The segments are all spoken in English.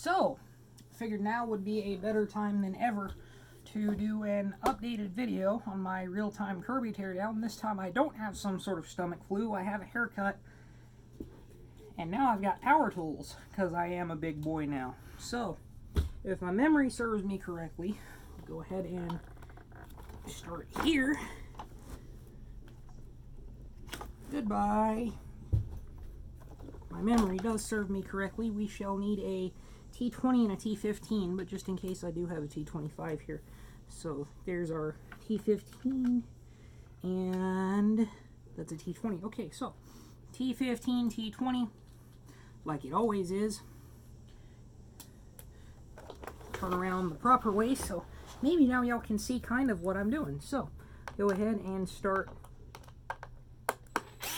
So, figured now would be a better time than ever to do an updated video on my real-time Kirby teardown. This time I don't have some sort of stomach flu, I have a haircut, and now I've got power tools, because I am a big boy now. So, if my memory serves me correctly, I'll go ahead and start here. Goodbye. My memory does serve me correctly. We shall need a T20 and a T15, but just in case I do have a T25 here. So there's our T15, and that's a T20. Okay, so T15, T20, like it always is. Turn around the proper way, so maybe now y'all can see kind of what I'm doing. So go ahead and start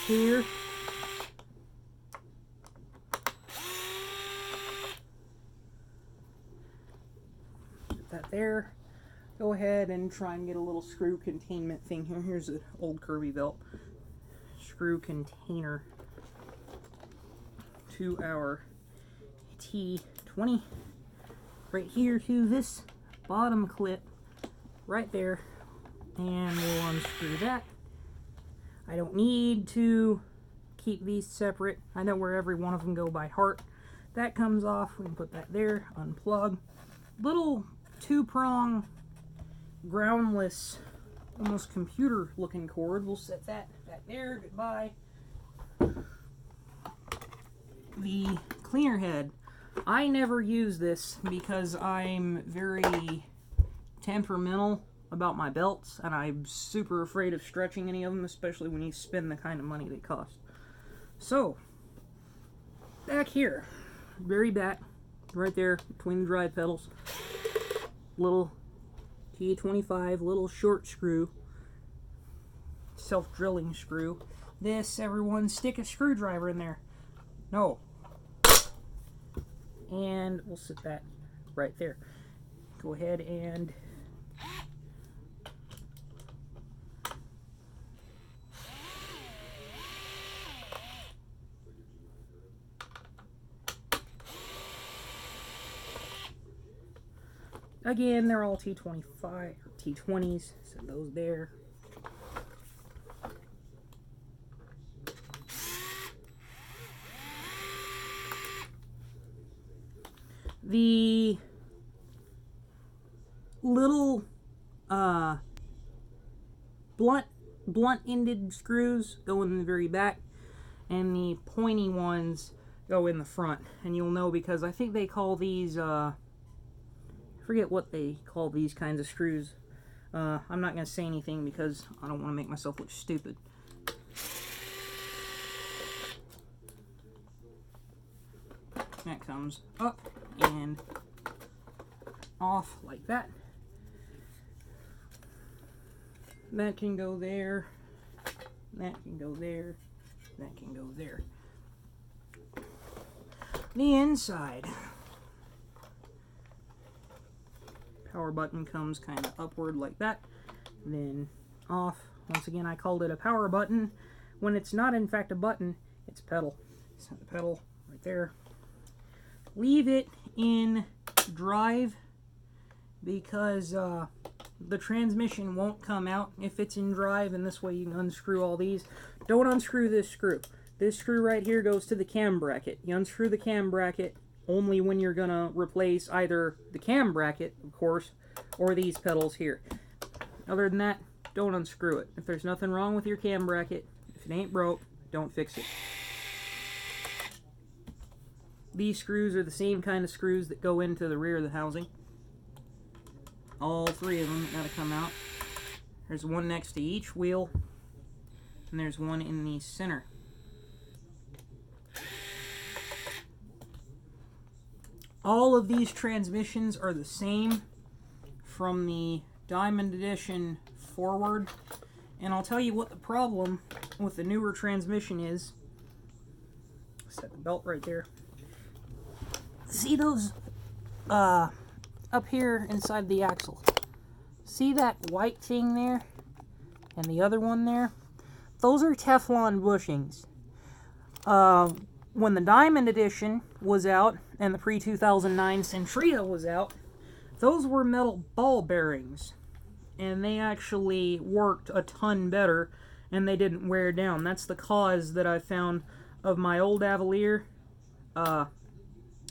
here. Put that there. Go ahead and try and get a little screw containment thing here. Here's an old Kirby belt. Screw container to our T20. Right here to this bottom clip. Right there. And we'll unscrew that. I don't need to keep these separate. I know where every one of them go by heart. That comes off. We can put that there. Unplug. Little two-prong, groundless, almost computer-looking cord. We'll set that back there. Goodbye. The cleaner head. I never use this because I'm very temperamental about my belts, and I'm super afraid of stretching any of them, especially when you spend the kind of money they cost. So, back here, very back, right there, between the drive pedals, little T25, little short screw, self-drilling screw. This, everyone, stick a screwdriver in there. No. And we'll set that right there. Go ahead and again, they're all T25 or T20s, set those there. The little blunt-ended screws go in the very back, and the pointy ones go in the front. And you'll know because I think they call these, I forget what they call these kinds of screws. I'm not going to say anything because I don't want to make myself look stupid. That comes up and off like that. That can go there. That can go there. That can go there. The inside. Power button comes kind of upward like that. Then off. Once again, I called it a power button. When it's not in fact a button, it's a pedal. Set the pedal right there. Leave it in drive because the transmission won't come out if it's in drive, and this way you can unscrew all these. Don't unscrew this screw. This screw right here goes to the cam bracket. You unscrew the cam bracket only when you're gonna replace either the cam bracket, of course, or these pedals here. Other than that, don't unscrew it. If there's nothing wrong with your cam bracket, if it ain't broke, don't fix it. These screws are the same kind of screws that go into the rear of the housing. All three of them gotta come out. There's one next to each wheel, and there's one in the center. All of these transmissions are the same from the Diamond Edition forward, and I'll tell you what the problem with the newer transmission is. Set the belt right there. See those up here inside the axle? See that white thing there? And the other one there? Those are Teflon bushings. when the Diamond Edition was out and the pre-2009 Centria was out, those were metal ball bearings. And they actually worked a ton better, and they didn't wear down. That's the cause that I found of my old Avalier. And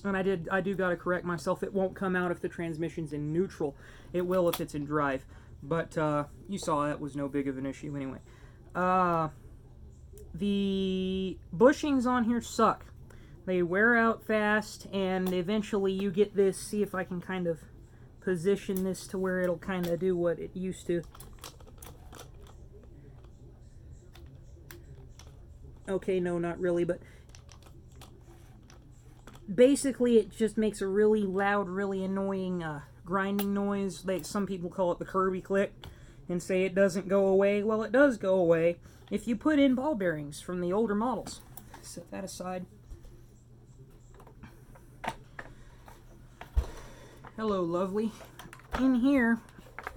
I do gotta correct myself. It won't come out if the transmission's in neutral. It will if it's in drive. But you saw that was no big of an issue anyway. The bushings on here suck. They wear out fast, and eventually you get this. See if I can kind of position this to where it'll kind of do what it used to. Okay, no, not really, but basically it just makes a really loud, really annoying grinding noise. Some people call it the Kirby click and say it doesn't go away. Well, it does go away if you put in ball bearings from the older models. Set that aside. Hello, lovely. In here,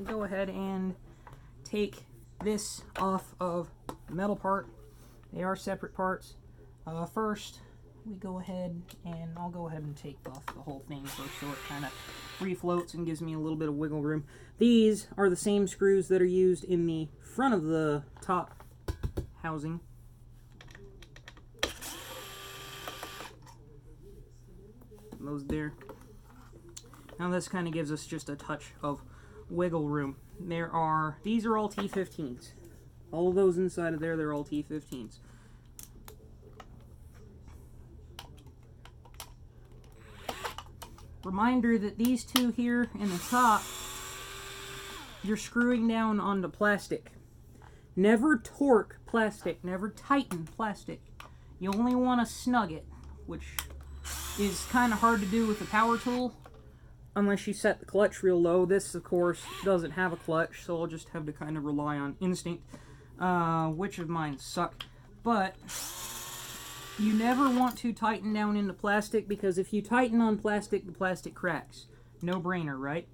go ahead and take this off of the metal part. They are separate parts. First, we go ahead and I'll go ahead and take off the whole thing first so it kind of free floats and gives me a little bit of wiggle room. These are the same screws that are used in the front of the top housing. Those there. Now this kind of gives us just a touch of wiggle room. These are all T15s. All of those inside of there, they're all T15s. Reminder that these two here in the top, you're screwing down onto plastic. Never torque plastic, never tighten plastic. You only want to snug it, which is kind of hard to do with a power tool unless you set the clutch real low. This, of course, doesn't have a clutch, so I'll just have to kind of rely on instinct, which of mine suck. But you never want to tighten down into plastic, because if you tighten on plastic, the plastic cracks. No brainer, right?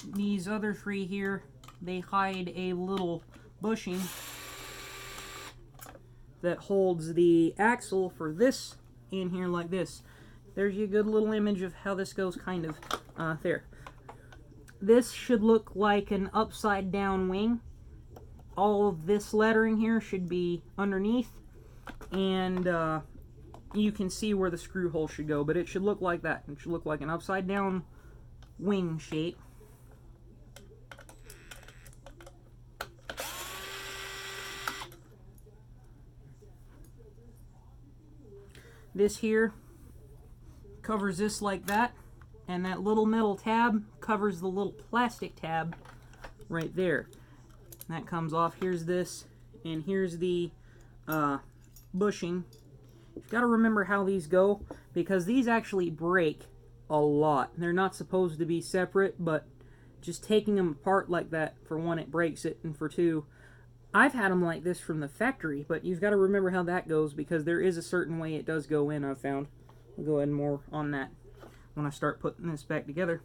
These other three here, they hide a little bushing that holds the axle for this in here like this. There's your good little image of how this goes kind of there. This should look like an upside down wing. All of this lettering here should be underneath, and you can see where the screw hole should go, but it should look like that. It should look like an upside down wing shape. This here covers this like that, and that little metal tab covers the little plastic tab right there. That comes off. Here's this, and here's the bushing. You've got to remember how these go, because these actually break a lot. They're not supposed to be separate, but just taking them apart like that, for one, it breaks it, and for two, I've had them like this from the factory, but you've got to remember how that goes, because there is a certain way it does go in, I've found. I'll go ahead and more on that when I start putting this back together.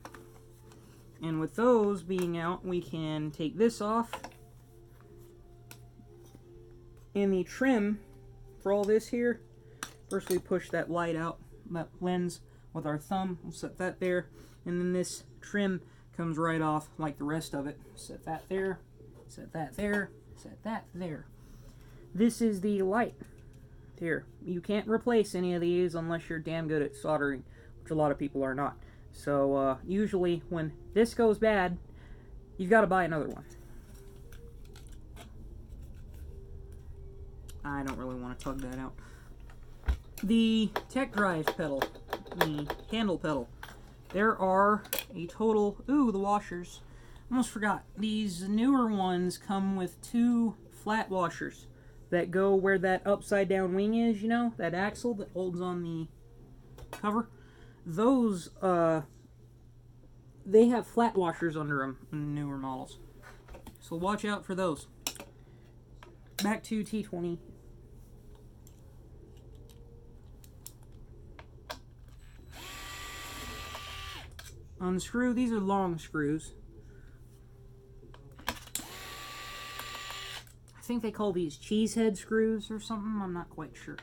And with those being out, we can take this off. And the trim for all this here, first we push that light out, that lens, with our thumb. We'll set that there. And then this trim comes right off like the rest of it. Set that there, set that there, set that there. This is the light here. You can't replace any of these unless you're damn good at soldering, which a lot of people are not. So usually when this goes bad, you've got to buy another one. I don't really want to tug that out. The tech drive pedal, the handle pedal, there are a total, ooh, the washers. Almost forgot. These newer ones come with 2 flat washers that go where that upside down wing is, you know, that axle that holds on the cover. Those, they have flat washers under them in the newer models. So watch out for those. Back to T20. Unscrew, these are long screws. I think they call these cheese head screws or something, I'm not quite sure.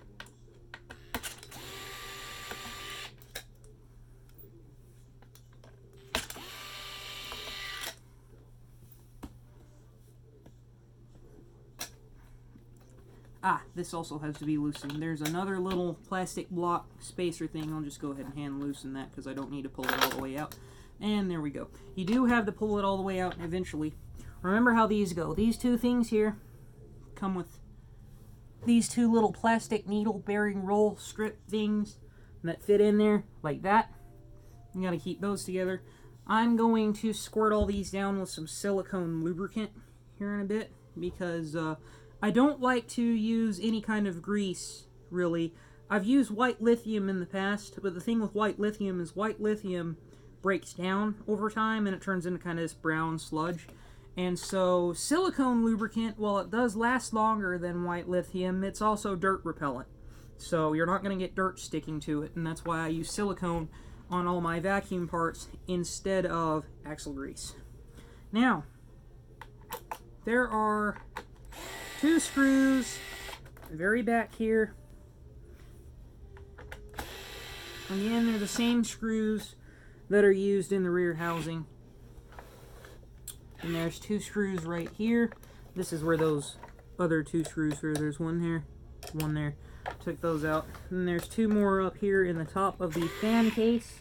this also has to be loosened. There's another little plastic block spacer thing. I'll just go ahead and hand loosen that because I don't need to pull it all the way out. And there we go. You do have to pull it all the way out eventually. Remember how these go. These two things here come with these two little plastic needle bearing roll strip things that fit in there like that. You got to keep those together. I'm going to squirt all these down with some silicone lubricant here in a bit because I don't like to use any kind of grease, really. I've used white lithium in the past, but the thing with white lithium is white lithium breaks down over time and it turns into kind of this brown sludge. And so silicone lubricant, while it does last longer than white lithium, it's also dirt repellent. So you're not going to get dirt sticking to it, and that's why I use silicone on all my vacuum parts instead of axle grease. Now, there are 2 screws very back here. Again, they're the same screws that are used in the rear housing. And there's 2 screws right here. This is where those other 2 screws are. There's one here, one there. Took those out. And there's 2 more up here in the top of the fan case.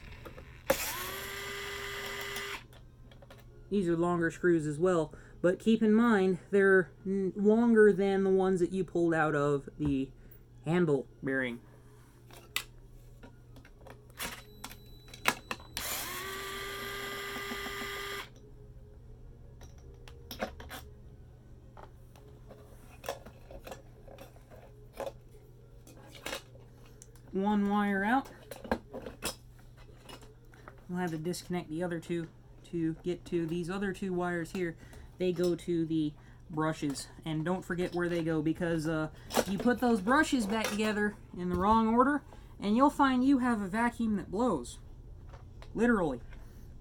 These are longer screws as well, but keep in mind they're longer than the ones that you pulled out of the handle bearing. One wire out. We'll have to disconnect the other 2 to get to these other 2 wires here. They go to the brushes, and don't forget where they go, because you put those brushes back together in the wrong order and you'll find you have a vacuum that blows, literally.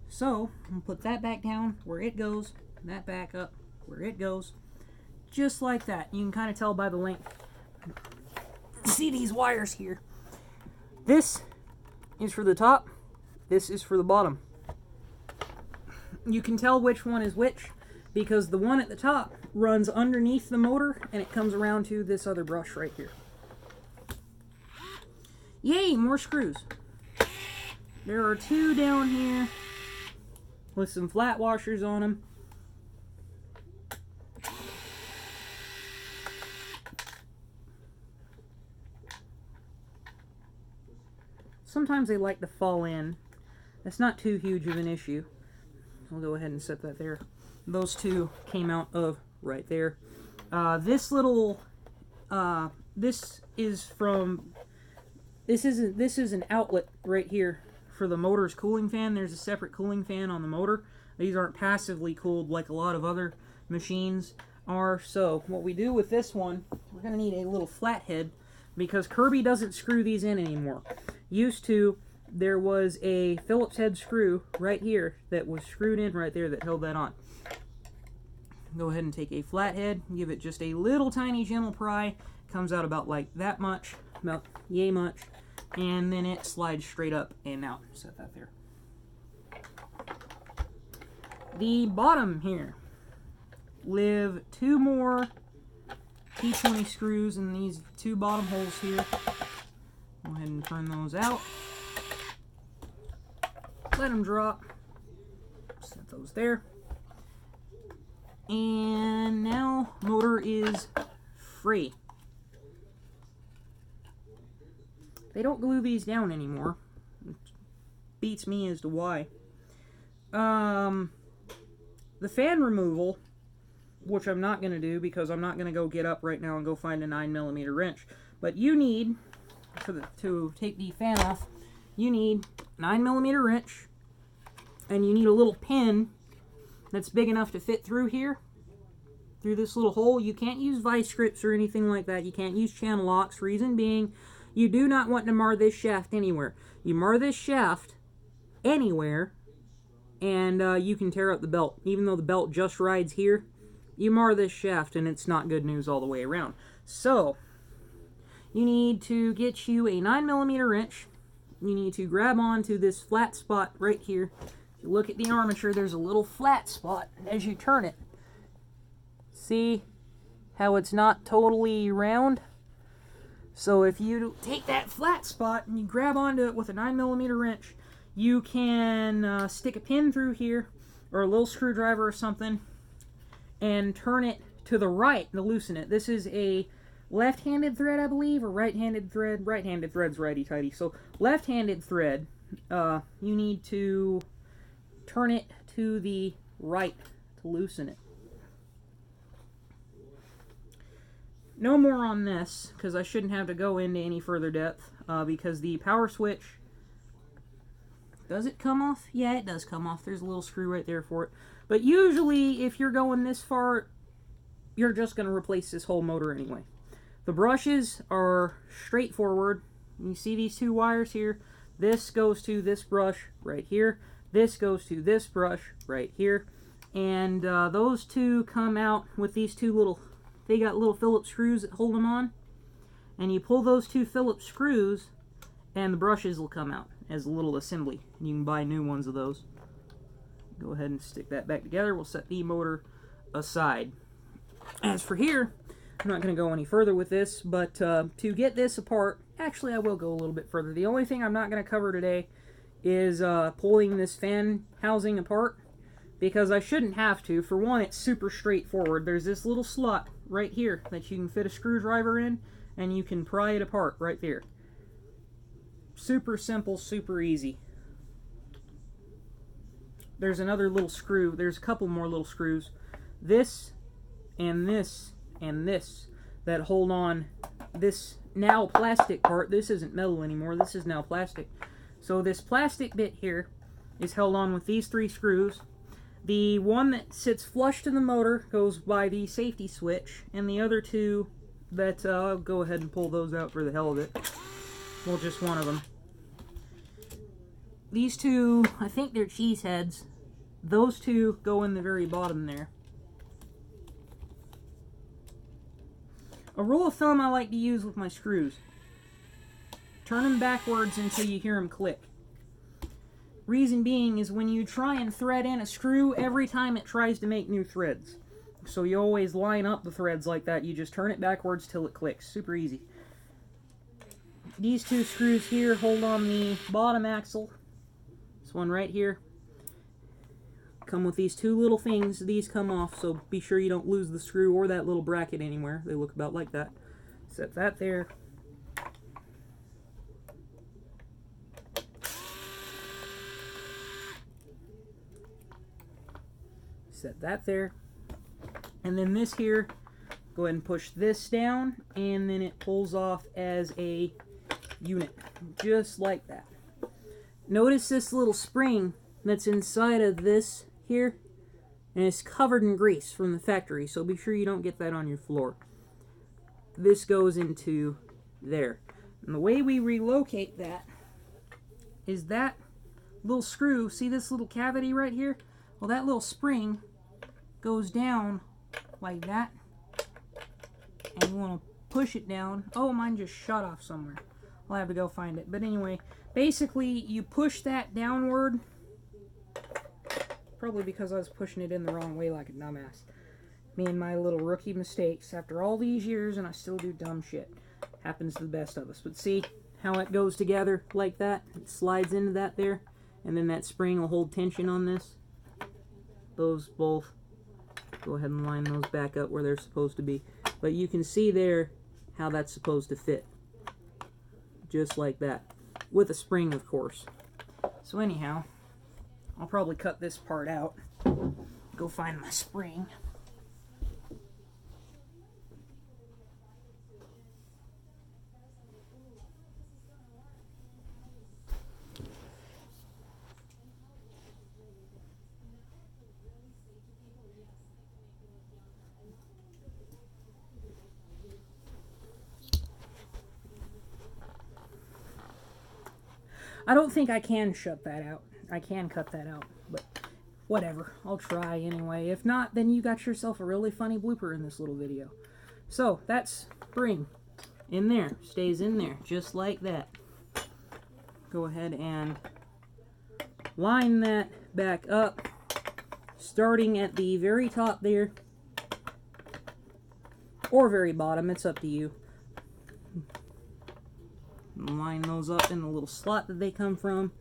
So I'm gonna put that back down where it goes, that back up where it goes, just like that. You can kind of tell by the length. See these wires here? This is for the top, this is for the bottom. You can tell which one is which because the one at the top runs underneath the motor and it comes around to this other brush right here. Yay, more screws. There are 2 down here with some flat washers on them. Sometimes they like to fall in. That's not too huge of an issue. I'll go ahead and set that there. Those 2 came out of right there. This little, this is an outlet right here for the motor's cooling fan. There's a separate cooling fan on the motor. These aren't passively cooled like a lot of other machines are. So what we do with this one, we're going to need a little flathead because Kirby doesn't screw these in anymore. Used to, there was a Phillips head screw right here that was screwed in right there that held that on. Go ahead and take a flathead, give it just a little tiny gentle pry. Comes out about like that much, about yay much, and then it slides straight up and out. Set that there. The bottom here live 2 more T20 screws in these 2 bottom holes here. Go ahead and turn those out. Let them drop. Set those there. And now motor is free. They don't glue these down anymore. It beats me as to why. The fan removal, which I'm not going to do because I'm not going to go get up right now and go find a 9mm wrench. But you need, to take the fan off, you need 9mm wrench, and you need a little pin that's big enough to fit through here, through this little hole. You can't use vice grips or anything like that. You can't use channel locks. Reason being, you do not want to mar this shaft anywhere. You mar this shaft anywhere, and you can tear up the belt. Even though the belt just rides here, you mar this shaft, and it's not good news all the way around. So, you need to get you a 9mm wrench. You need to grab onto this flat spot right here. If you look at the armature, there's a little flat spot as you turn it. See how it's not totally round? So if you take that flat spot and you grab onto it with a 9mm wrench, you can stick a pin through here, or a little screwdriver or something, and turn it to the right to loosen it. This is a left-handed thread, I believe, or right-handed thread. Right-handed thread's righty-tighty. So left-handed thread, you need to turn it to the right to loosen it. No more on this, because I shouldn't have to go into any further depth, because the power switch, does it come off? Yeah, it does come off. There's a little screw right there for it. But usually, if you're going this far, you're just going to replace this whole motor anyway. The brushes are straightforward. You see these two wires here? This goes to this brush right here. This goes to this brush right here. And those two come out with these two little, they got little Phillips screws that hold them on. And you pull those two Phillips screws and the brushes will come out as a little assembly. And you can buy new ones of those. Go ahead and stick that back together. We'll set the motor aside. As for here, I'm not going to go any further with this, but to get this apart, actually I will go a little bit further. The only thing I'm not going to cover today is pulling this fan housing apart, because I shouldn't have to. For one, it's super straightforward. There's this little slot right here that you can fit a screwdriver in, and you can pry it apart right there. Super simple, super easy. There's another little screw. There's a couple more little screws. This and this and this that hold on this now plastic part. This isn't metal anymore. This is now plastic. So this plastic bit here is held on with these three screws. The one that sits flush to the motor goes by the safety switch, and the other two that I'll go ahead and pull those out for the hell of it. Well, just one of them. These two, I think they're cheese heads. Those two go in the very bottom there. A rule of thumb I like to use with my screws: turn them backwards until you hear them click. Reason being is when you try and thread in a screw, every time it tries to make new threads. So you always line up the threads like that. You just turn it backwards till it clicks. Super easy. These two screws here hold on the bottom axle. This one right here. Come with these two little things. These come off, so be sure you don't lose the screw or that little bracket anywhere. They look about like that. Set that there. Set that there. And then this here, go ahead and push this down, and then it pulls off as a unit, just like that. Notice this little spring that's inside of this here, and it's covered in grease from the factory, so be sure you don't get that on your floor. This goes into there. And the way we relocate that is that little screw, see this little cavity right here? Well, that little spring goes down like that, and you want to push it down. Oh, mine just shot off somewhere. I'll have to go find it. But anyway, basically you push that downward. Probably because I was pushing it in the wrong way like a dumbass. Me and my little rookie mistakes after all these years, and I still do dumb shit. Happens to the best of us. But see how it goes together like that? It slides into that there, and then that spring will hold tension on this. Those both, go ahead and line those back up where they're supposed to be. But you can see there how that's supposed to fit. Just like that. With a spring, of course. So anyhow, I'll probably cut this part out. Go find my spring. I don't think I can shut that out. I can cut that out, but whatever. I'll try anyway. If not, then you got yourself a really funny blooper in this little video. So, that spring in there. Stays in there, just like that. Go ahead and line that back up, starting at the very top there, or very bottom. It's up to you. line those up in the little slot that they come from.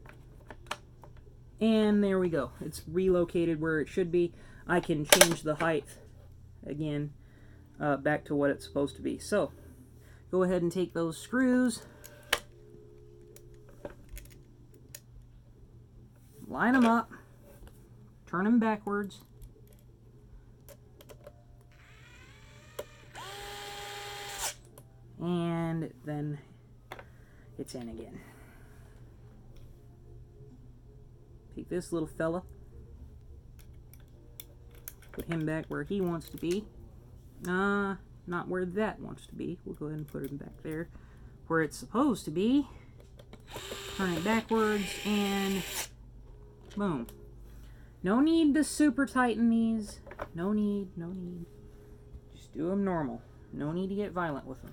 And there we go. It's relocated where it should be. I can change the height again back to what it's supposed to be. So, go ahead and take those screws, line them up, turn them backwards, and then it's in again. Take this little fella, put him back where he wants to be. Not where that wants to be. We'll go ahead and put him back there where it's supposed to be. Turn it backwards, and boom. No need to super tighten these. No need. Just do them normal. No need to get violent with them.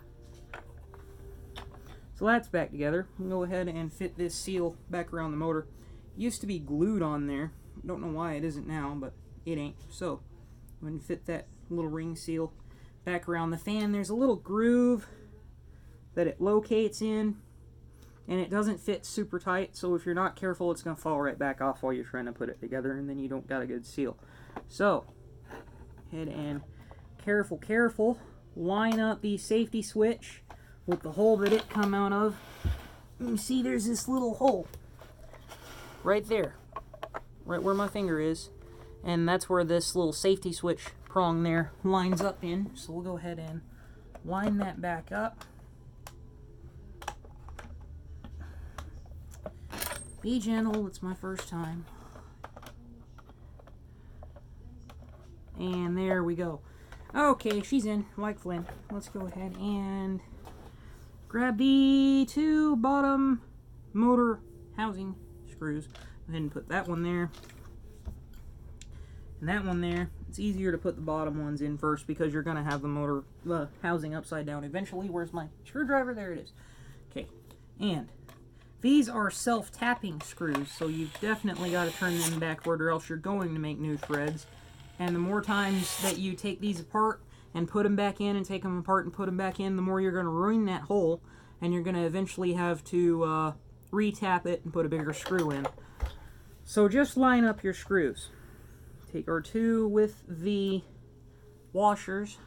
So that's back together. We'll go ahead and fit this seal back around the motor. It used to be glued on there. Don't know why it isn't now, but it ain't. So, I'm going to fit that little ring seal back around the fan. There's a little groove that it locates in, and it doesn't fit super tight, so if you're not careful, it's going to fall right back off while you're trying to put it together, and then you don't got a good seal. So, head and careful, line up the safety switch with the hole that it come out of. You see there's this little hole right there, right where my finger is, and that's where this little safety switch prong there lines up in. So we'll go ahead and line that back up. Be gentle, it's my first time. And there we go. Okay, she's in, like Flynn. Let's go ahead and grab the two bottom motor housing screws. Go ahead and put that one there. And that one there. It's easier to put the bottom ones in first because you're going to have the motor housing upside down eventually. Where's my screwdriver? There it is. Okay, and these are self-tapping screws, so you've definitely got to turn them backward or else you're going to make new threads. And the more times that you take these apart and put them back in and take them apart and put them back in, the more you're going to ruin that hole, and you're going to eventually have to re-tap it and put a bigger screw in. So just line up your screws. Take our two with the washers.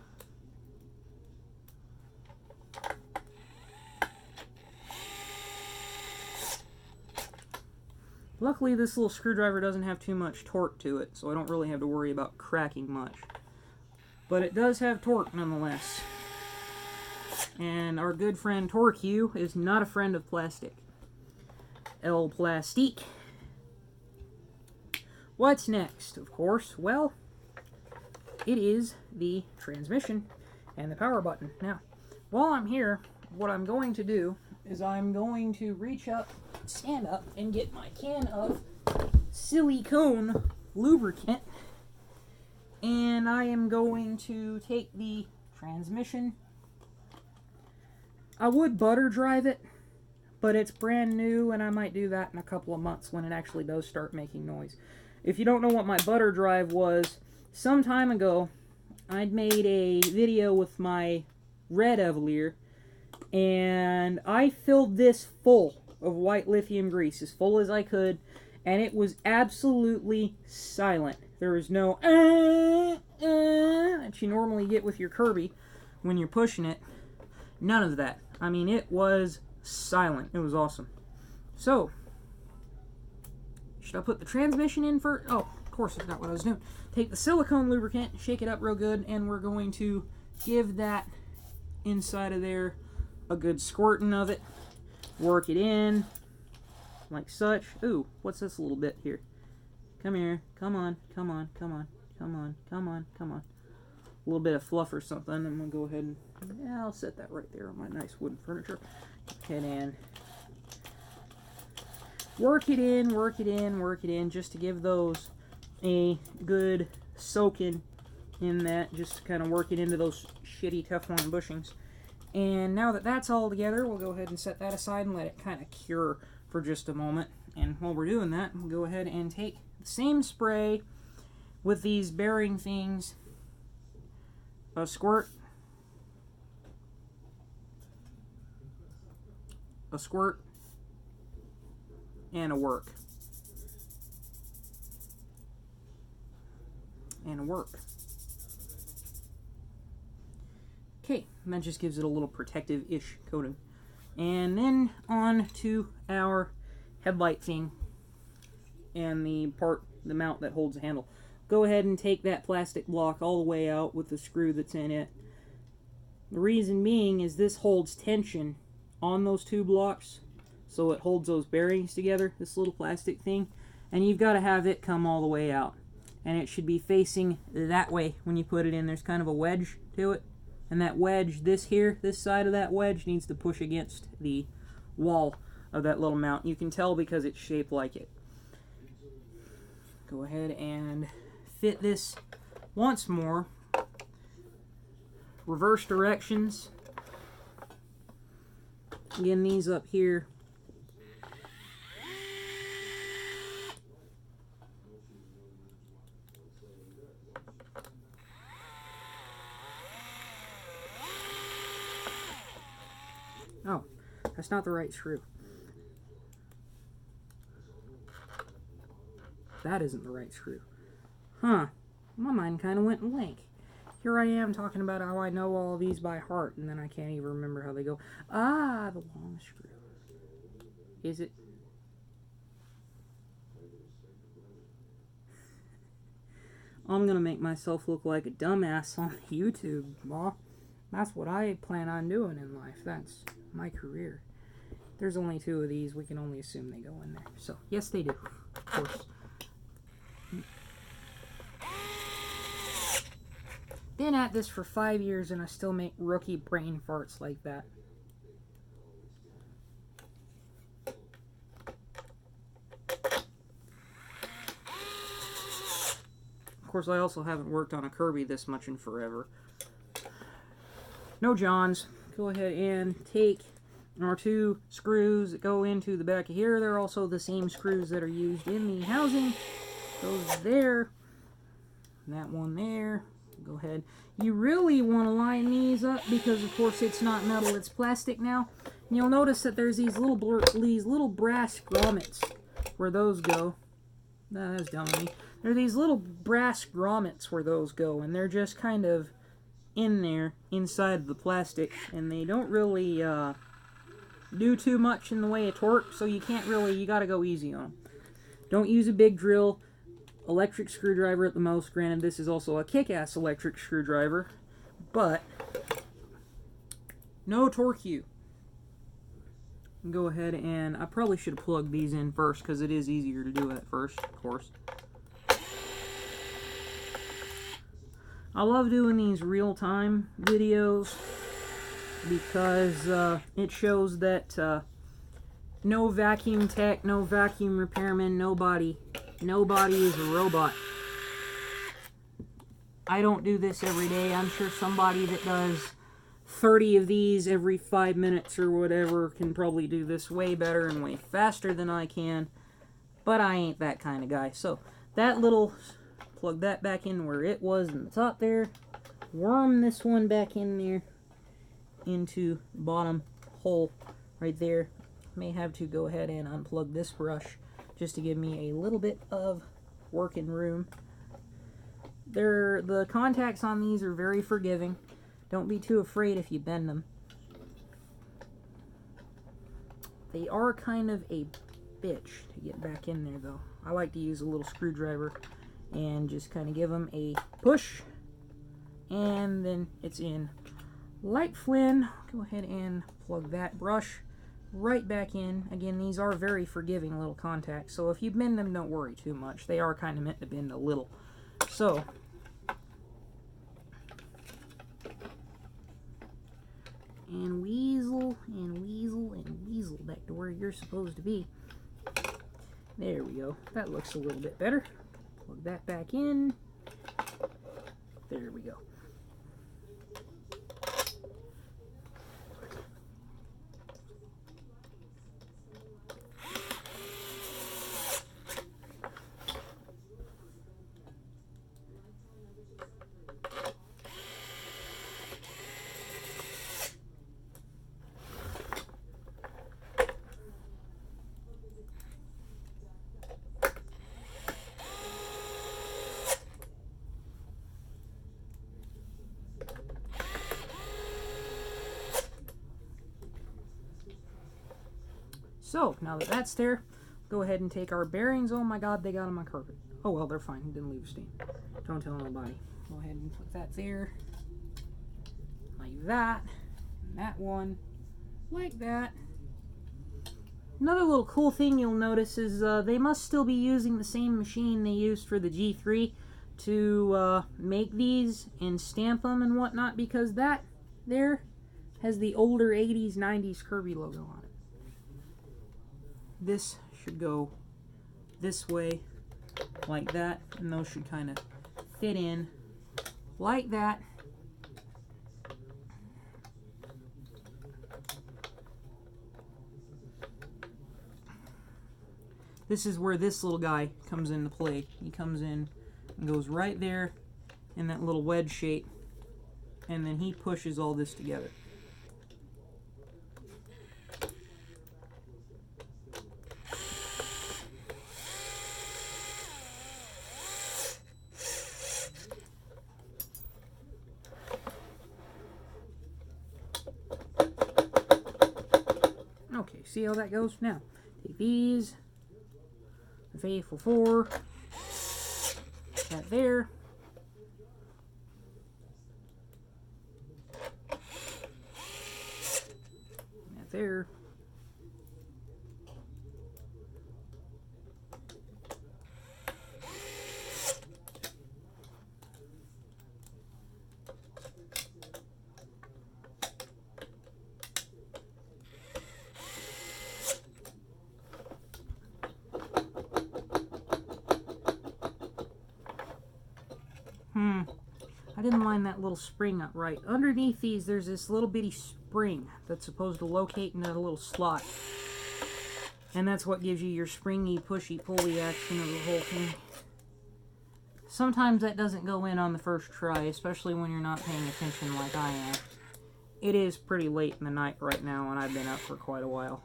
Luckily, this little screwdriver doesn't have too much torque to it, so I don't really have to worry about cracking much. But it does have torque nonetheless. And our good friend Torque is not a friend of plastic. El Plastique. What's next, of course? Well, it is the transmission and the power button. Now, while I'm here, what I'm going to do is I'm going to reach up, stand up, and get my can of silicone lubricant. And I am going to take the transmission. I would butter drive it, but it's brand new, and I might do that in a couple of months when it actually does start making noise. If you don't know what my butter drive was, some time ago, I'd made a video with my red Evelier, and I filled this full of white lithium grease, as full as I could, and it was absolutely silent. There was no that you normally get with your Kirby when you're pushing it. None of that. I mean, it was silent. It was awesome. So, should I put the transmission in first? Oh, of course, I forgot what I was doing. Take the silicone lubricant, shake it up real good, and we're going to give that inside of there a good squirting of it. Work it in, like such. Ooh, what's this little bit here? Come here. Come on. Come on. Come on. Come on. Come on. Come on. A little bit of fluff or something. I'm going to go ahead and... yeah, I'll set that right there on my nice wooden furniture. Go ahead and work it in, work it in, work it in, just to give those a good soaking in that. Just to kind of work it into those shitty Teflon bushings. And now that that's all together, we'll go ahead and set that aside and let it kind of cure for just a moment. And while we're doing that, we'll go ahead and take the same spray with these bearing things, a squirt, a squirt, and a work. And a work. Okay, and that just gives it a little protective-ish coating. And then on to our headlight thing and the mount that holds the handle. Go ahead and take that plastic block all the way out with the screw that's in it. The reason being is this holds tension on those two blocks, so it holds those bearings together, this little plastic thing, and you've got to have it come all the way out. And it should be facing that way when you put it in. There's kind of a wedge to it, and that wedge, this side of that wedge needs to push against the wall of that little mount. You can tell because it's shaped like it. Go ahead and fit this once more. Reverse directions. Again, these up here. Oh, that's not the right screw. That isn't the right screw. Huh. My mind kind of went blank. Here I am talking about how I know all these by heart, and then I can't even remember how they go. Ah, the long screw. Is it? I'm going to make myself look like a dumbass on YouTube, Ma. That's what I plan on doing in life. That's my career. There's only 2 of these. We can only assume they go in there. So, yes, they do. Of course. Been at this for 5 years and I still make rookie brain farts like that. Of course, I also haven't worked on a Kirby this much in forever. No Johns. Go ahead and take our 2 screws that go into the back of here. They're also the same screws that are used in the housing. Goes there. And that one there. Go ahead. You really want to line these up because, of course, it's not metal, it's plastic now. And you'll notice that there's these little brass grommets where those go. Nah, that's dumb of me. There are these little brass grommets where those go, and they're just kind of in there, inside the plastic, and they don't really do too much in the way of torque, so you gotta go easy on them. Don't use a big drill. Electric screwdriver at the most. Granted, this is also a kick-ass electric screwdriver, but no torque you. Go ahead and I probably should have plugged these in first because it is easier to do it first, of course. I love doing these real-time videos because it shows that no vacuum tech, no vacuum repairman, nobody is a robot. I don't do this every day. I'm sure somebody that does 30 of these every 5 minutes or whatever can probably do this way better and way faster than I can. But I ain't that kind of guy. So that little, plug that back in where it was in the top there. Worm this one back in there into the bottom hole right there. May have to go ahead and unplug this brush just to give me a little bit of working room. The contacts on these are very forgiving. Don't be too afraid if you bend them. They are kind of a bitch to get back in there though. I like to use a little screwdriver and just kind of give them a push, and then it's in. Like Flynn, go ahead and plug that brush right back in. Again, these are very forgiving little contacts, so if you bend them, don't worry too much. They are kind of meant to bend a little. So, and weasel, and weasel, and weasel back to where you're supposed to be. There we go. That looks a little bit better. Plug that back in. There we go. So, now that that's there, go ahead and take our bearings. Oh my god, they got on my carpet. Oh well, they're fine. Didn't leave a stain. Don't tell nobody. Go ahead and put that there. Like that. And that one. Like that. Another little cool thing you'll notice is they must still be using the same machine they used for the G3 to make these and stamp them and whatnot, because that there has the older 80s, 90s Kirby logo on it. This should go this way like that, and those should kind of fit in like that. This is where this little guy comes into play. He comes in and goes right there in that little wedge shape, and then he pushes all this together. Okay, see how that goes? Now, take these, the faithful four, that there, that there, I didn't line that little spring up right. Underneath these, there's this little bitty spring that's supposed to locate in a little slot. And that's what gives you your springy, pushy, pulley action of the whole thing. Sometimes that doesn't go in on the first try, especially when you're not paying attention like I am. It is pretty late in the night right now, and I've been up for quite a while.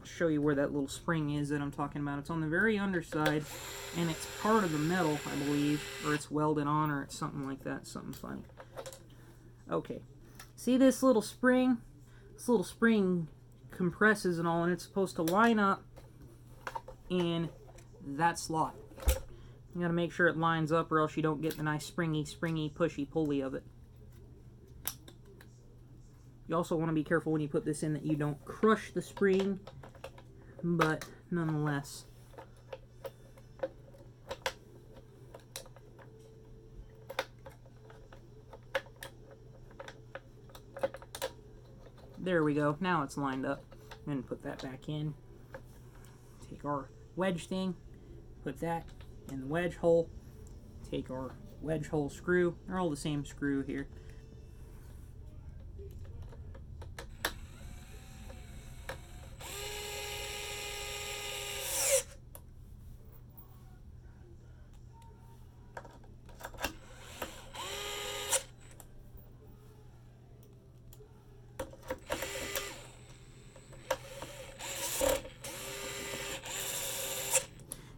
Show you where that little spring is that I'm talking about. It's on the very underside, and it's part of the metal, I believe, or it's welded on, or it's something like that. Something funny. Okay, see this little spring? This little spring compresses and all, and it's supposed to line up in that slot. You gotta make sure it lines up, or else you don't get the nice springy, pushy, pulley of it. You also want to be careful when you put this in that you don't crush the spring, but nonetheless. There we go. Now it's lined up. Then put that back in. Take our wedge thing, put that in the wedge hole. Take our wedge hole screw. They're all the same screw here.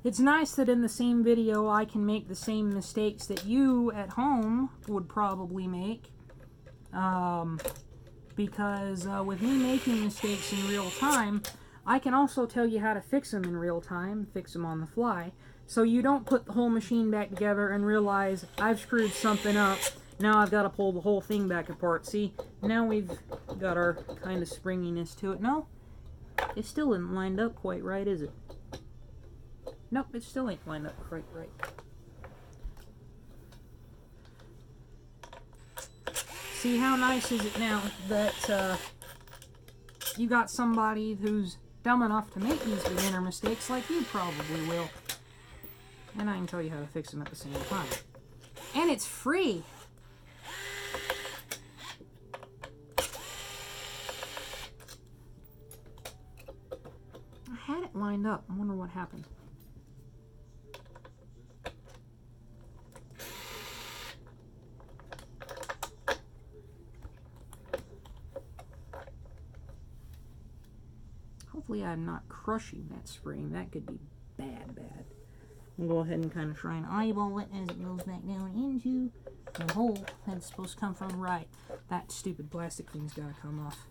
It's nice that in the same video I can make the same mistakes that you at home would probably make. Because with me making mistakes in real time, I can also tell you how to fix them in real time, fix them on the fly. So you don't put the whole machine back together and realize I've screwed something up. Now I've got to pull the whole thing back apart. See, now we've got our kind of springiness to it. No, it still isn't lined up quite right, is it? Nope, it still ain't lined up quite right. See, how nice is it now that you got somebody who's dumb enough to make these beginner mistakes like you probably will. And I can tell you how to fix them at the same time. And it's free! I had it lined up. I wonder what happened. Hopefully I'm not crushing that spring. That could be bad. We'll go ahead and kind of try and eyeball it as it goes back down into The hole that's supposed to come from right. That stupid plastic thing's got to come off.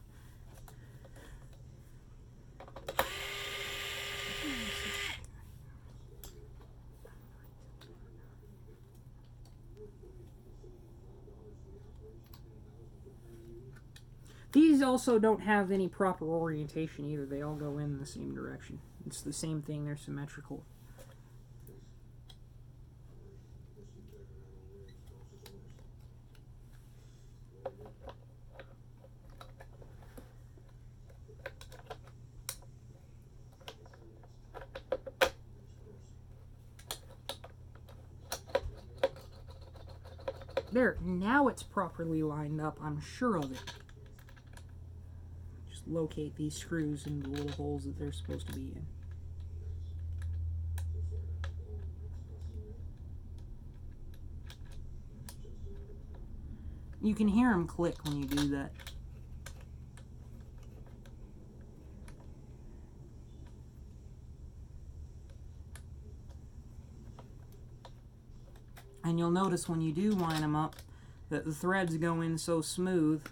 These also don't have any proper orientation either. They all go in the same direction. It's the same thing. They're symmetrical. There, now it's properly lined up. I'm sure of it. Just locate these screws in the little holes that they're supposed to be in. You can hear them click when you do that. And you'll notice when you do line them up that the threads go in so smooth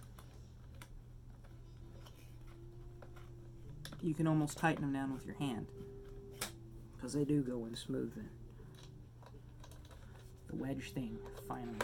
you can almost tighten them down with your hand, because they do go in smooth then. The wedge thing, finally.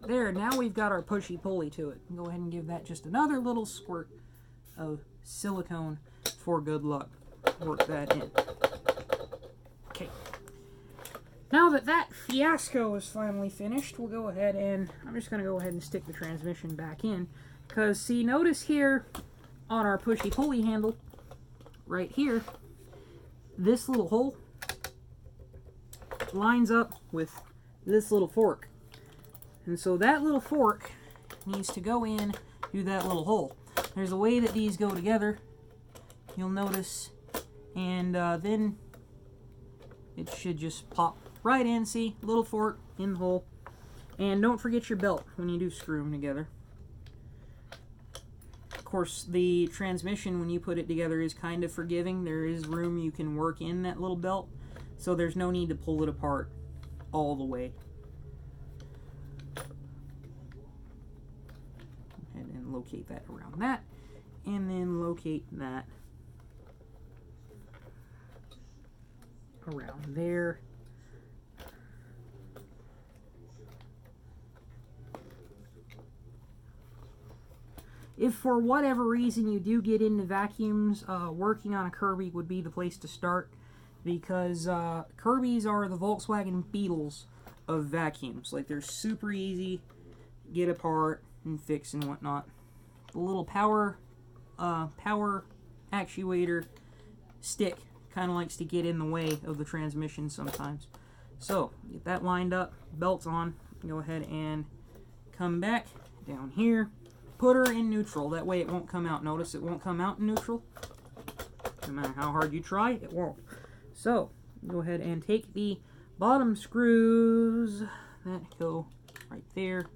There, now we've got our pushy-pulley to it. Go ahead and give that just another little squirt of silicone for good luck. Work that in. Okay. Now that that fiasco is finally finished, we'll go ahead and, I'm just going to go ahead and stick the transmission back in. Because, see, notice here on our pushy-pulley handle, right here, this little hole lines up with this little fork. And so that little fork needs to go in through that little hole. There's a way that these go together, you'll notice, and then it should just pop right in. See, little fork in the hole. And don't forget your belt when you do screw them together. Of course, the transmission, when you put it together, is kind of forgiving. There is room you can work in that little belt, so there's no need to pull it apart all the way. And locate that around that, and then locate that around there. If for whatever reason you do get into vacuums, working on a Kirby would be the place to start, because Kirbys are the Volkswagen Beetles of vacuums. Like, they're super easy to get apart and fix and whatnot. The little power actuator stick kind of likes to get in the way of the transmission sometimes. So get that lined up, belts on, go ahead and come back down here, put her in neutral, that way it won't come out. Notice it won't come out in neutral. No matter how hard you try, it won't. So go ahead and take the bottom screws that go right there.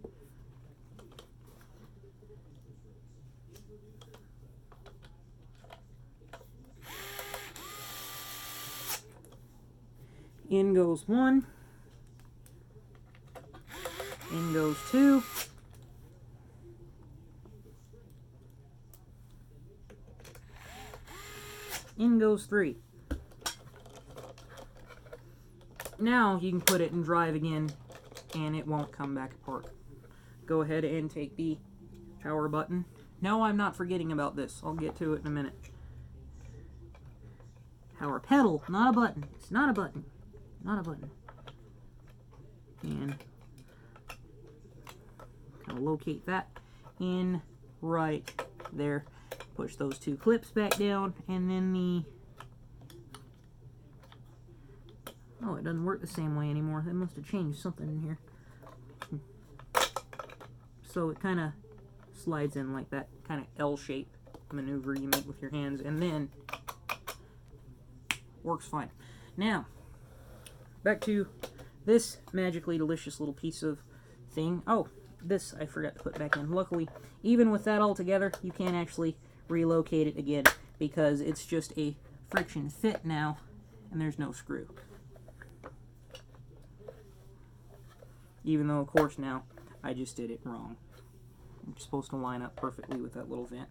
In goes one, in goes two, in goes three. Now you can put it in drive again and it won't come back apart. Go ahead and take the power button. No, I'm not forgetting about this. I'll get to it in a minute. Power pedal, not a button. It's not a button. Not a button. And kind of locate that in right there. Push those two clips back down, and then the... Oh, it doesn't work the same way anymore. They must have changed something in here. So it kind of slides in like that kind of L-shape maneuver you make with your hands, and then works fine. Now, back to this magically delicious little piece of thing. Oh, this I forgot to put back in. Luckily, even with that all together, you can't actually relocate it again because it's just a friction fit now, and there's no screw. Even though, of course, now I just did it wrong. It's supposed to line up perfectly with that little vent.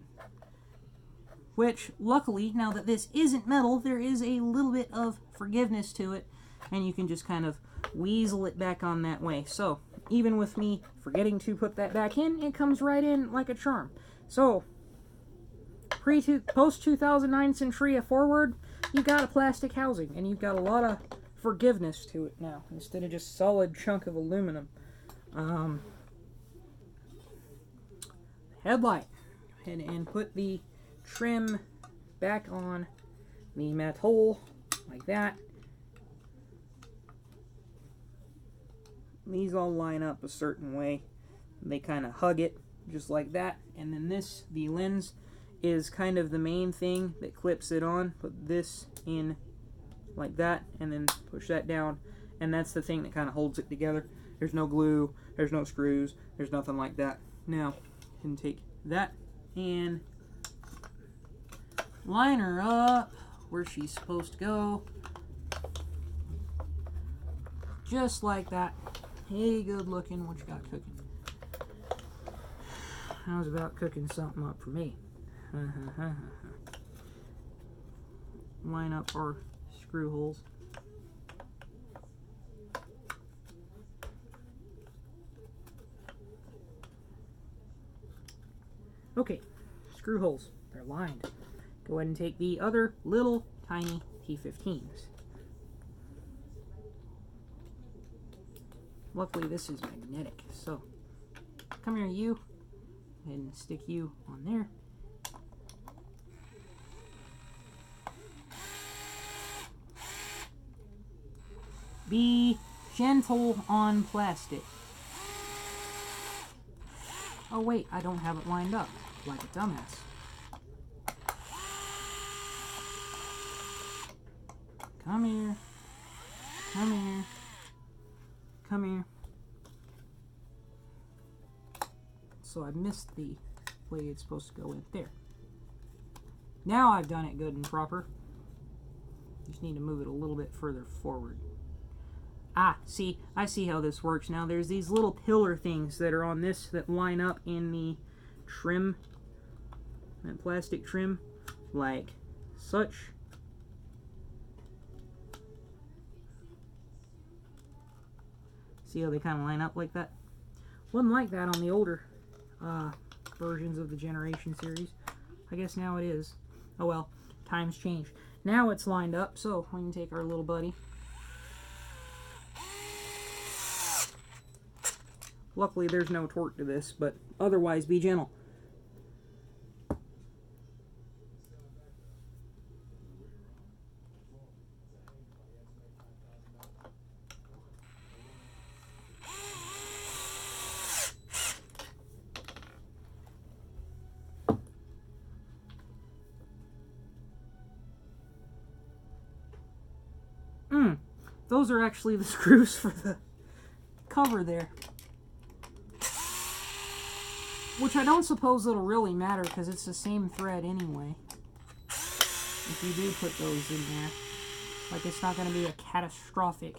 Which, luckily, now that this isn't metal, there is a little bit of forgiveness to it, and you can just kind of weasel it back on that way. So, even with me forgetting to put that back in, it comes right in like a charm. So, post-2009 Centuria forward, you got a plastic housing, and you've got a lot of forgiveness to it now, instead of just solid chunk of aluminum. Headlight. Go ahead and put the trim back on the metal, like that. These all line up a certain way. They kind of hug it, just like that. And then this, the lens, is kind of the main thing that clips it on. Put this in like that, and then push that down. And that's the thing that kind of holds it together. There's no glue, there's no screws, there's nothing like that. Now, you can take that and line her up where she's supposed to go. Just like that. Hey, good looking. What you got cooking? I was about cooking something up for me. Line up our screw holes. Okay, screw holes. They're lined. Go ahead and take the other little tiny T15s. Luckily, this is magnetic, so come here, you, and stick you on there. Be gentle on plastic. Oh wait, I don't have it lined up, like a dumbass. Come here. Come here. Come here. So I missed the way it's supposed to go in there. Now I've done it good and proper. Just need to move it a little bit further forward. Ah, see, I see how this works now. There's these little pillar things that are on this that line up in the trim, that plastic trim, like such. See how they kind of line up like that? Wasn't like that on the older versions of the Generation series. I guess now it is. Oh well, times change. Now it's lined up, so we can take our little buddy. Luckily there's no torque to this, but otherwise be gentle. Those are actually the screws for the cover there. Which I don't suppose it'll really matter because it's the same thread anyway. If you do put those in there. Like, it's not going to be a catastrophic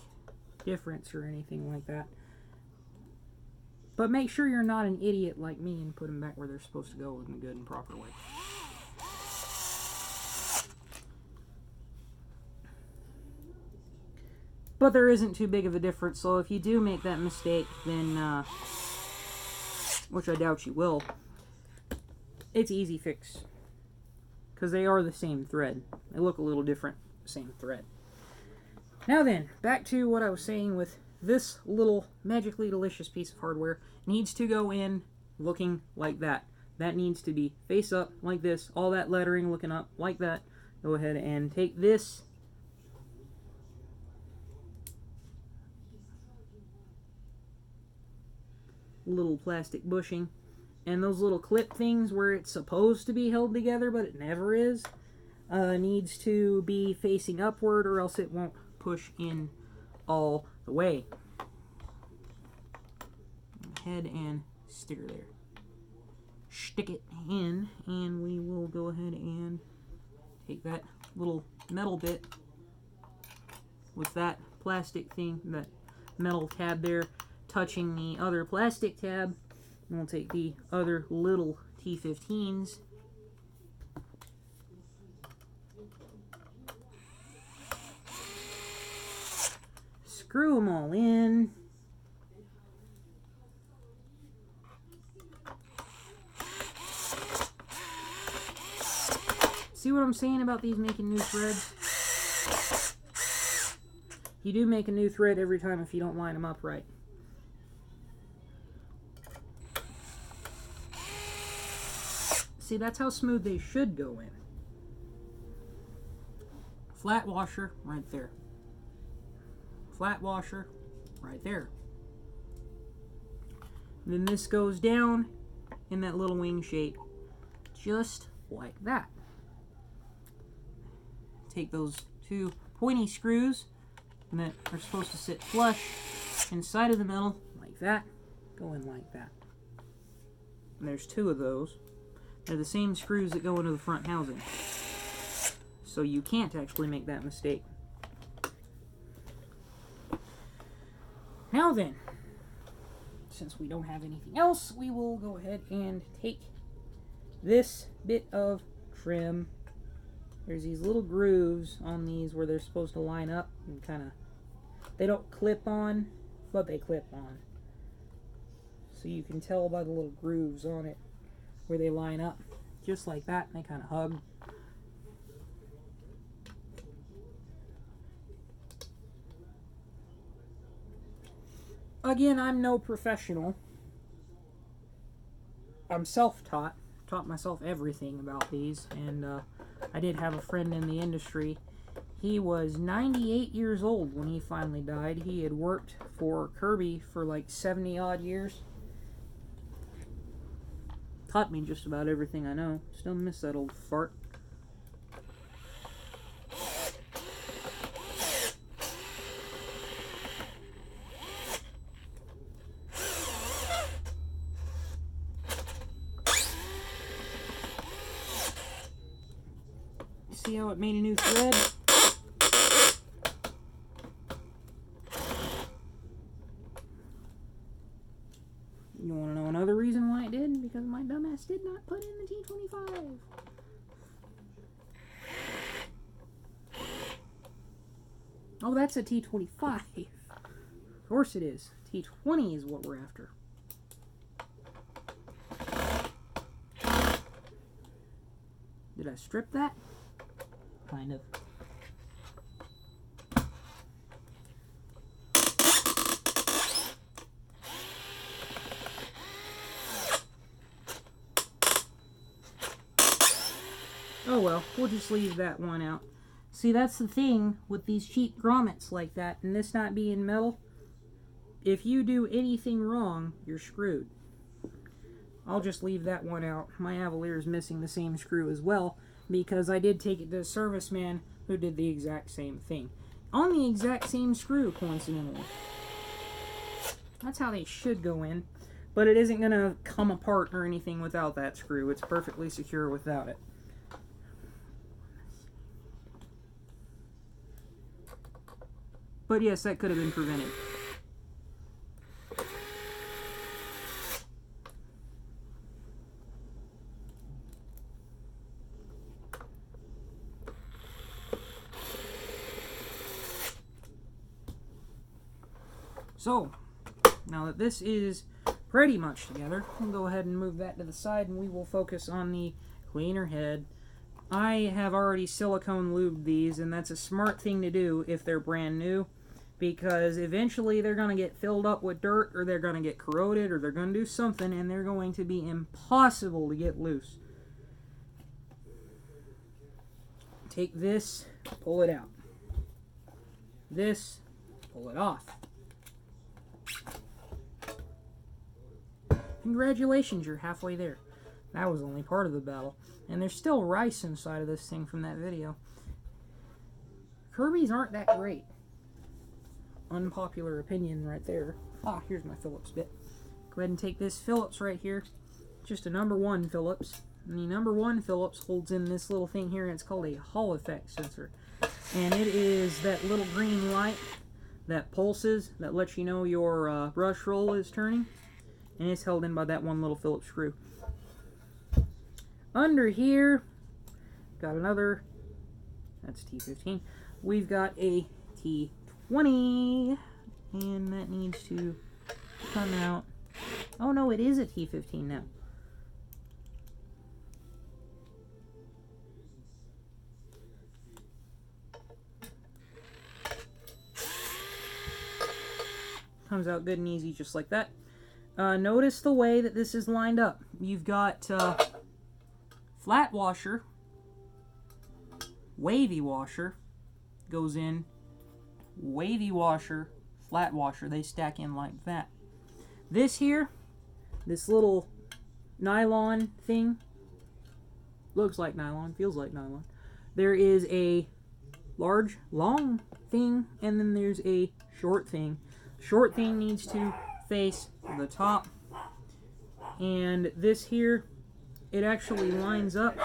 difference or anything like that. But make sure you're not an idiot like me and put them back where they're supposed to go in a good and proper way. But there isn't too big of a difference, so if you do make that mistake, then, which I doubt you will, it's easy fix. Because they are the same thread. They look a little different, same thread. Now then, back to what I was saying with this little magically delicious piece of hardware. Needs to go in looking like that. That needs to be face up like this, all that lettering looking up like that. Go ahead and take this little plastic bushing and those little clip things where it's supposed to be held together but it never is, needs to be facing upward or else it won't push in all the way. Go ahead and stick her there. Stick it in, and we will go ahead and take that little metal bit with that plastic thing, that metal tab there, touching the other plastic tab. And we'll take the other little T15s. Screw them all in. See what I'm saying about these making new threads? You do make a new thread every time if you don't line them up right. See, that's how smooth they should go in. Flat washer right there. Flat washer right there. Then this goes down in that little wing shape, just like that. Take those two pointy screws that are supposed to sit flush inside of the metal, like that, go in like that. And there's two of those. They're the same screws that go into the front housing. So you can't actually make that mistake. Now then, since we don't have anything else, we will go ahead and take this bit of trim. There's these little grooves on these where they're supposed to line up and kind of, they don't clip on, but they clip on. So you can tell by the little grooves on it where they line up, just like that, and they kind of hug. Again, I'm no professional. I'm self-taught. Taught myself everything about these, and I did have a friend in the industry. He was 98 years old when he finally died. He had worked for Kirby for like 70 odd years. Taught me just about everything I know. Still miss that old fart. See how it made a new thread? You want to know another reason why it did? Because my dumbass did not put in the T25. Oh, that's a T25. Of course it is. T20 is what we're after. Did I strip that? Kind of. Oh well, we'll just leave that one out. See, that's the thing with these cheap grommets like that, and this not being metal. If you do anything wrong, you're screwed. I'll just leave that one out. My Avalier is missing the same screw as well, because I did take it to a serviceman who did the exact same thing. On the exact same screw, coincidentally. That's how they should go in, but it isn't going to come apart or anything without that screw. It's perfectly secure without it. But yes, that could have been prevented. So, now that this is pretty much together, we'll go ahead and move that to the side and we will focus on the cleaner head. I have already silicone lubed these, and that's a smart thing to do if they're brand new, because eventually they're going to get filled up with dirt, or they're going to get corroded, or they're going to do something, and they're going to be impossible to get loose. Take this, pull it out. This, pull it off. Congratulations, you're halfway there. That was only part of the battle. And there's still rice inside of this thing from that video. Kirby's aren't that great. unpopular opinion right there. Ah, here's my Phillips bit. Go ahead and take this Phillips right here. Just a number 1 Phillips. And the number 1 Phillips holds in this little thing here, and it's called a Hall effect sensor. And it is that little green light that pulses, that lets you know your brush roll is turning. And it's held in by that one little Phillips screw. Under here, got another, that's T15. We've got a T20, and that needs to come out. Oh no, it is a T15 now. Comes out good and easy just like that. Notice the way that this is lined up. You've got flat washer, wavy washer, goes in, wavy washer, flat washer. They stack in like that. This here, this little nylon thing, looks like nylon, feels like nylon. There is a large, long thing, and then there's a short thing. Short thing needs to face the top, and this here, it actually lines up.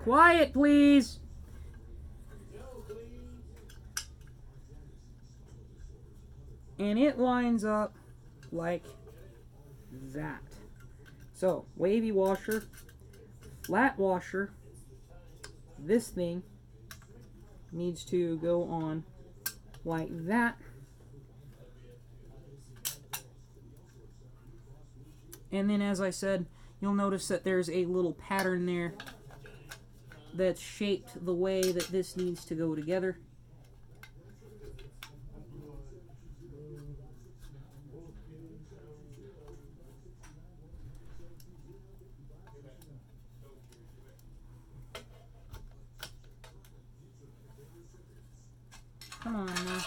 Quiet, please. And it lines up like that. So, wavy washer, flat washer, this thing needs to go on like that. And then, as I said, you'll notice that there's a little pattern there that's shaped the way that this needs to go together. Come on now.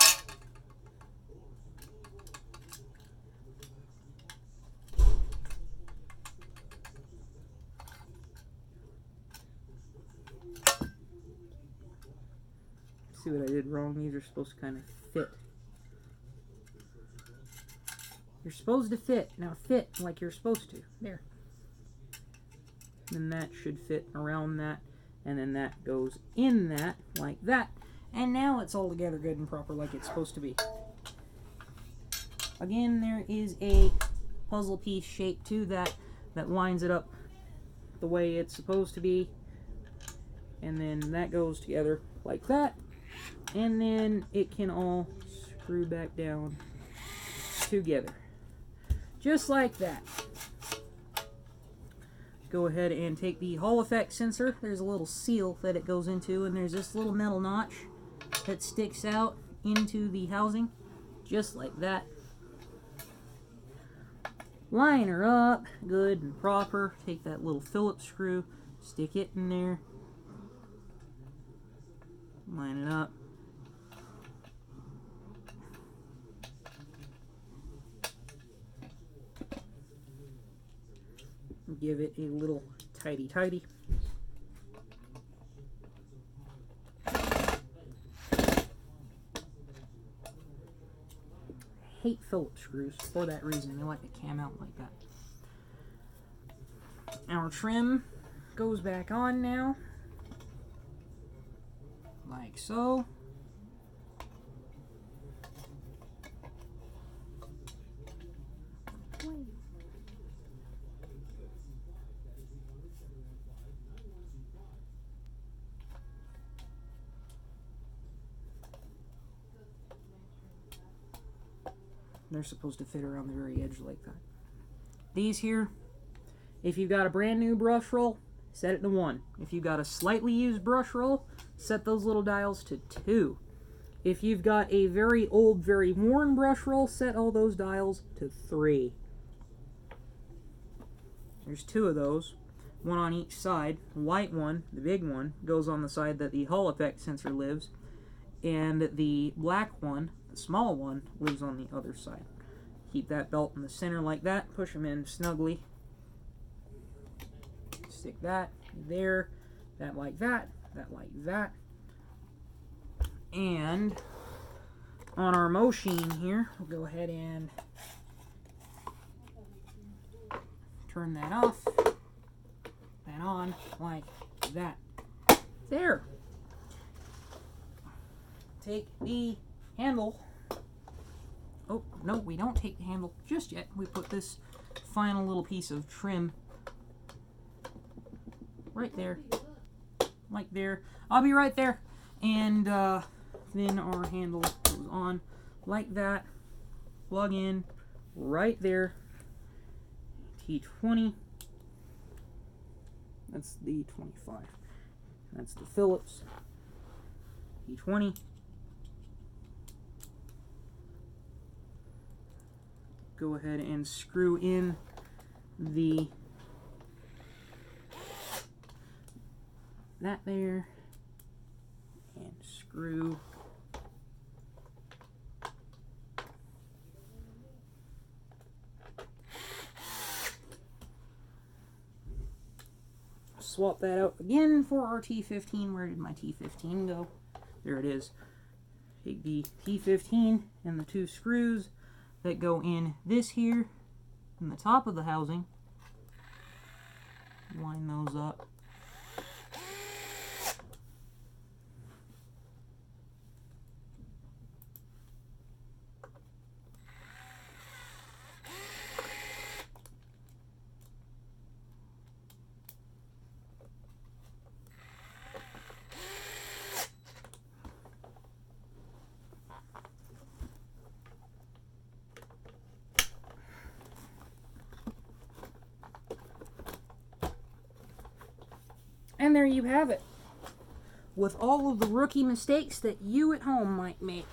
See what I did wrong? These are supposed to kind of fit. You're supposed to fit. Now fit like you're supposed to. There. And that should fit around that. And then that goes in that, like that. And now it's all together good and proper like it's supposed to be. Again, there is a puzzle piece shape to that lines it up the way it's supposed to be. And then that goes together like that. And then it can all screw back down together. Just like that. Go ahead and take the Hall effect sensor. There's a little seal that it goes into, and there's this little metal notch that sticks out into the housing. Just like that. Line her up good and proper. Take that little Phillips screw, stick it in there. Line it up. Give it a little tidy-tidy. Hate Phillips screws for that reason. They like to cam out like that. Our trim goes back on now. Like so. They're supposed to fit around the very edge like that. These here, if you've got a brand new brush roll, set it to 1. If you've got a slightly used brush roll, set those little dials to 2. If you've got a very old, very worn brush roll, set all those dials to 3. There's 2 of those, one on each side. The white one, the big one, goes on the side that the Hall effect sensor lives, and the black one, the small one, lives on the other side. Keep that belt in the center like that. Push them in snugly. Stick that there, that like that, that like that. And on our machine here, we'll go ahead and turn that off and on like that. There. Take the handle. Oh, no, we don't take the handle just yet. We put this final little piece of trim right there. Like there. I'll be right there. And then our handle goes on like that. Plug in right there. T20. That's the 25. That's the Phillips. T20. Go ahead and screw in that there, and screw swap that out again for our T15. Where did my T15 go? There it is. Take the T15 and the 2 screws that go in this here in the top of the housing. Line those up. And there you have it, with all of the rookie mistakes that you at home might make.